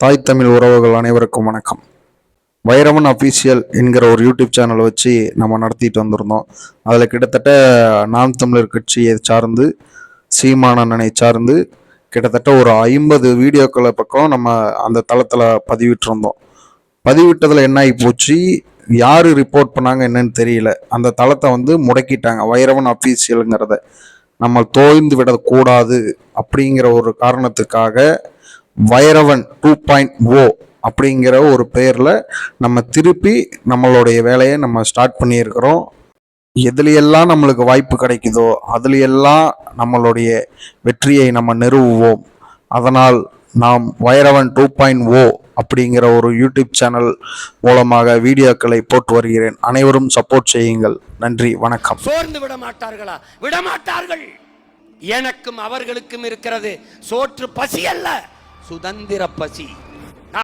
தாய் தமிழ் உறவுகள் அனைவருக்கும் வணக்கம். வைரவன் அஃபீஷியல் என்கிற ஒரு யூடியூப் சேனலை வச்சு நம்ம நடத்திட்டு வந்திருந்தோம். அதில் கிட்டத்தட்ட நாம் தமிழர் கட்சியை சார்ந்து சீமானண்ணனை சார்ந்து கிட்டத்தட்ட ஒரு 50 வீடியோக்களை பக்கம் நம்ம அந்த தளத்தில் பதிவிட்டிருந்தோம். பதிவிட்டதில் என்ன ஆகி போச்சு, யார் ரிப்போர்ட் பண்ணாங்க என்னன்னு தெரியல. அந்த தளத்தை முடக்கிட்டாங்க. வைரவன் அஃபீஷியலுங்கிறத நம்ம தோய்ந்து விடக்கூடாது அப்படிங்கிற ஒரு காரணத்துக்காக வைரவன் 2.0 அப்படிங்கிற ஒரு பெயரில் நம்ம திருப்பி நம்மளுடைய வேலையை நம்ம ஸ்டார்ட் பண்ணியிருக்கிறோம். எதுலையெல்லாம் நம்மளுக்கு வாய்ப்பு கிடைக்குதோ அதுலையெல்லாம் நம்மளுடைய வெற்றியை நம்ம நிறுவுவோம். அதனால் நாம் வைரவன் 2.0 அப்படிங்கிற ஒரு யூடியூப் சேனல் மூலமாக வீடியோக்களை போட்டு வருகிறேன். அனைவரும் சப்போர்ட் செய்யுங்கள். நன்றி, வணக்கம். சோர்ந்து விட மாட்டார்களா? விடமாட்டார்கள். எனக்கும் அவர்களுக்கும் இருக்கிறது சோற்று பசி அல்ல, சுதந்திர பசி.